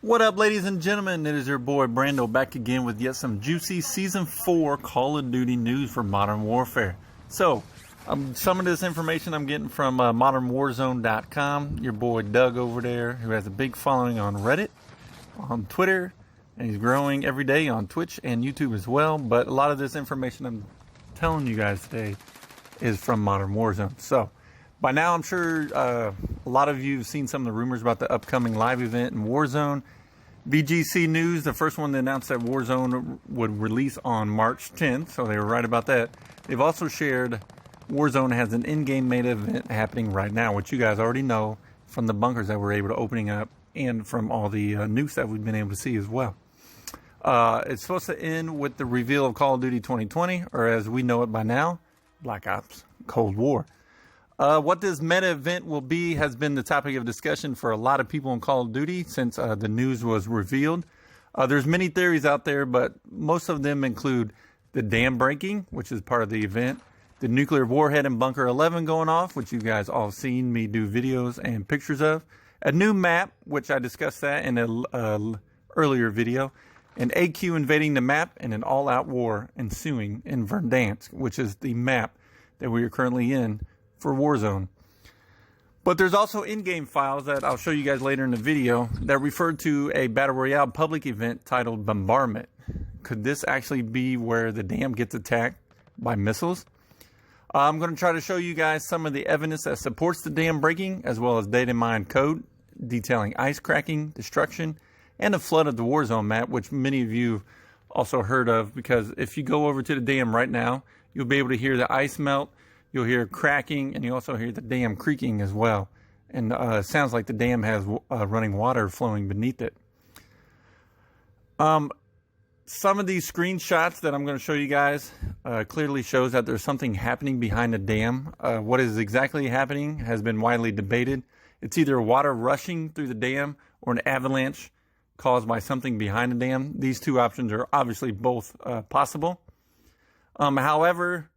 What up, ladies and gentlemen? It is your boy Brando back again with yet some juicy Season 4 Call of Duty news for Modern Warfare. So, some of this information I'm getting from modernwarzone.com. Your boy Doug over there, who has a big following on Reddit, on Twitter, and he's growing every day on Twitch and YouTube as well. But a lot of this information I'm telling you guys today is from Modern Warzone. So, by now, I'm sure a lot of you have seen some of the rumors about the upcoming live event in Warzone. BGC News, the first one that announced that Warzone would release on March 10th, so they were right about that. They've also shared Warzone has an in-game meta event happening right now, which you guys already know from the bunkers that we're able to opening up and from all the nukes that we've been able to see as well. It's supposed to end with the reveal of Call of Duty 2020, or as we know it by now, Black Ops Cold War. What this meta event will be has been the topic of discussion for a lot of people in Call of Duty since the news was revealed. There's many theories out there, but most of them include the dam breaking, which is part of the event, the nuclear warhead in Bunker 11 going off, which you guys all seen me do videos and pictures of, a new map, which I discussed that in an earlier video, an AQ invading the map, and an all-out war ensuing in Verdansk, which is the map that we are currently in for Warzone. But there's also in-game files that I'll show you guys later in the video that refer to a Battle Royale public event titled Bombardment. Could this actually be where the dam gets attacked by missiles? I'm going to try to show you guys some of the evidence that supports the dam breaking, as well as data mined code detailing ice cracking, destruction, and the flood of the Warzone map, which many of you also heard of, because if you go over to the dam right now, you'll be able to hear the ice melt. You'll hear cracking, and you also hear the dam creaking as well. And it sounds like the dam has running water flowing beneath it. Some of these screenshots that I'm going to show you guys clearly shows that there's something happening behind the dam. What is exactly happening has been widely debated. It's either water rushing through the dam or an avalanche caused by something behind the dam. These two options are obviously both possible. However,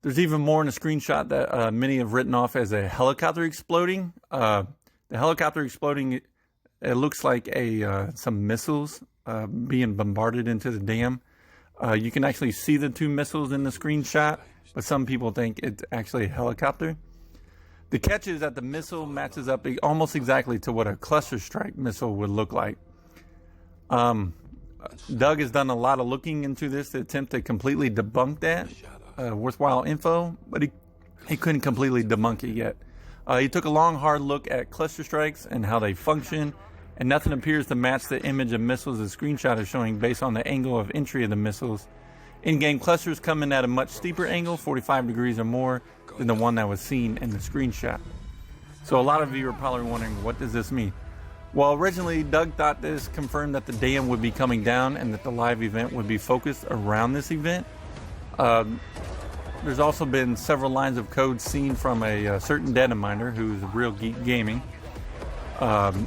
there's even more in a screenshot that many have written off as a helicopter exploding. The helicopter exploding, it looks like some missiles being bombarded into the dam. You can actually see the two missiles in the screenshot, but some people think it's actually a helicopter. The catch is that the missile matches up almost exactly to what a cluster strike missile would look like. Doug has done a lot of looking into this to attempt to completely debunk that. Worthwhile info, but he couldn't completely debunk it yet. He took a long, hard look at cluster strikes and how they function, and nothing appears to match the image of missiles the screenshot is showing based on the angle of entry of the missiles. In-game clusters come in at a much steeper angle, 45 degrees or more, than the one that was seen in the screenshot. So a lot of you are probably wondering, what does this mean? Well, originally, Doug thought this confirmed that the dam would be coming down and that the live event would be focused around this event. There's also been several lines of code seen from a certain data miner who's Real Geek Gaming.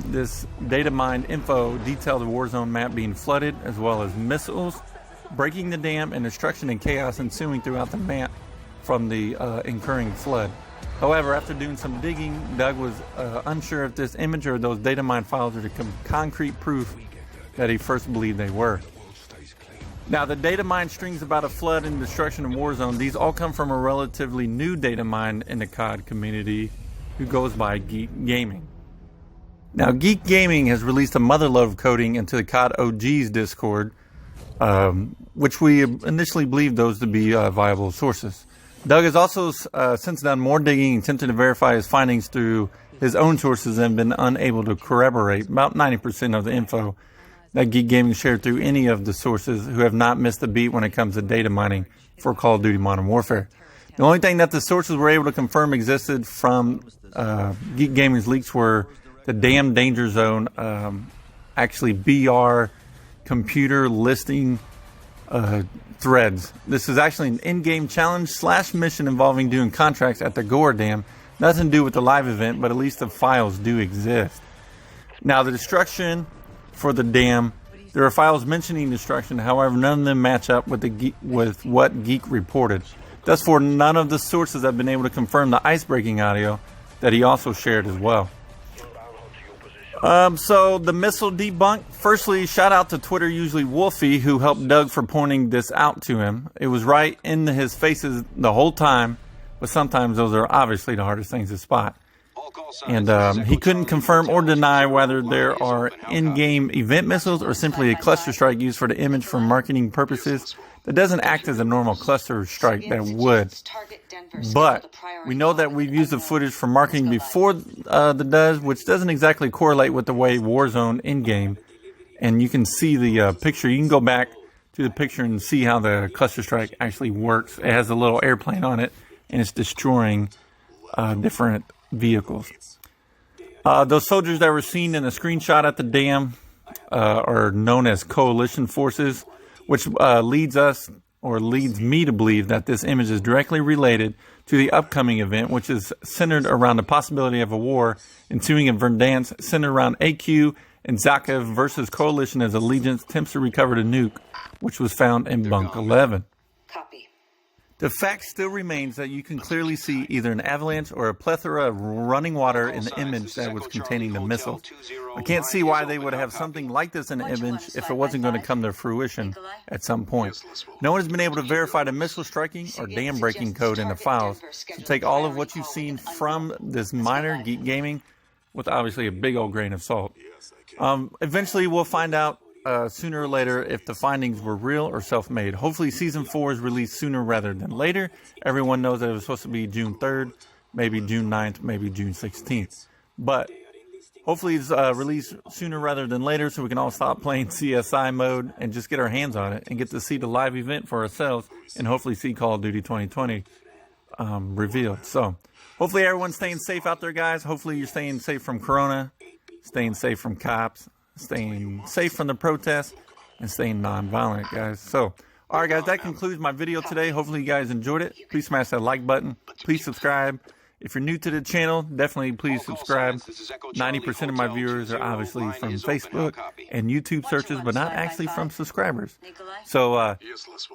This data mined info detailed the Warzone map being flooded, as well as missiles breaking the dam and destruction and chaos ensuing throughout the map from the incurring flood. However, after doing some digging, Doug was unsure if this image or those data mine files are the concrete proof that he first believed they were. Now, the data mine strings about a flood and destruction in Warzone, these all come from a relatively new data mine in the COD community who goes by Geek Gaming. Now, Geek Gaming has released a motherload of coding into the COD OG's Discord, which we initially believed those to be viable sources. Doug has also since done more digging and attempted to verify his findings through his own sources and been unable to corroborate about 90% of the info that Geek Gaming shared through any of the sources who have not missed a beat when it comes to data mining for Call of Duty Modern Warfare. The only thing that the sources were able to confirm existed from Geek Gaming's leaks were the damn danger zone, actually BR computer listing threads. This is actually an in-game challenge / mission involving doing contracts at the Gore Dam. Nothing to do with the live event, but at least the files do exist. Now, the destruction for the dam, there are files mentioning destruction, however none of them match up with what Geek reported. Thus far, none of the sources have been able to confirm the ice breaking audio that he also shared as well. So the missile debunk. Firstly, shout out to Twitter usually Wolfie, who helped Doug for pointing this out to him. It was right in his faces the whole time, but sometimes those are obviously the hardest things to spot. And he couldn't confirm or deny whether there are in-game event missiles or simply a cluster strike used for the image for marketing purposes that doesn't act as a normal cluster strike that would. But we know that we've used the footage for marketing before the does, which doesn't exactly correlate with the way Warzone in-game. And you can see the picture. You can go back to the picture and see how the cluster strike actually works. It has a little airplane on it, and it's destroying different vehicles. Those soldiers that were seen in a screenshot at the dam are known as coalition forces, which leads me to believe that this image is directly related to the upcoming event, which is centered around the possibility of a war ensuing in Verdansk, centered around AQ and Zakhev versus Coalition as Allegiance attempts to recover the nuke, which was found in Bunk 11. Copy. The fact still remains that you can clearly see either an avalanche or a plethora of running water in the image that was containing the missile. I can't see why they would have something like this in the image if it wasn't going to come to fruition at some point. No one has been able to verify the missile striking or dam breaking code in the files. So take all of what you've seen from this minor Geek Gaming with obviously a big old grain of salt. Eventually we'll find out sooner or later if the findings were real or self-made. Hopefully Season 4 is released sooner rather than later. Everyone knows that it was supposed to be June 3rd, maybe June 9th, maybe June 16th. But hopefully it's released sooner rather than later so we can all stop playing CSI mode and just get our hands on it and get to see the live event for ourselves and hopefully see Call of Duty 2020 revealed. So hopefully everyone's staying safe out there, guys. Hopefully you're staying safe from Corona, staying safe from cops, staying safe from the protests, and staying non-violent, guys. So, all right, guys, that concludes my video today. Hopefully you guys enjoyed it. Please smash that like button. Please subscribe. If you're new to the channel, definitely please subscribe. 90% of my viewers are obviously from Facebook and YouTube searches, but not actually from subscribers. So,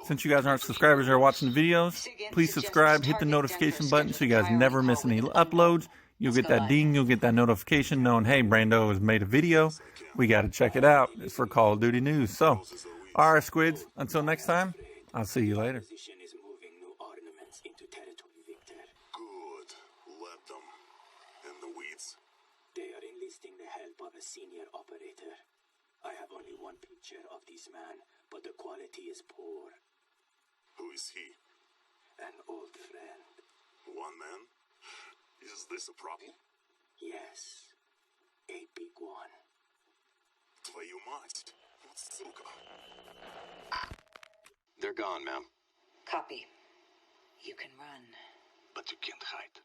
since you guys aren't subscribers or watching the videos, please subscribe. Hit the notification button so you guys never miss any uploads. You'll get that ding, you'll get that notification knowing, hey, Brando has made a video. We got to check it out. It's for Call of Duty news. So, all right, squids, until next time, I'll see you later. Good. Let them. In the weeds. They are enlisting the help of a senior operator. I have only one picture of this man, but the quality is poor. Who is he? An old friend. One man? Is this a problem? Yes, a big one. Твою мать. Вот сука. They're gone, ma'am. Copy. You can run. But you can't hide.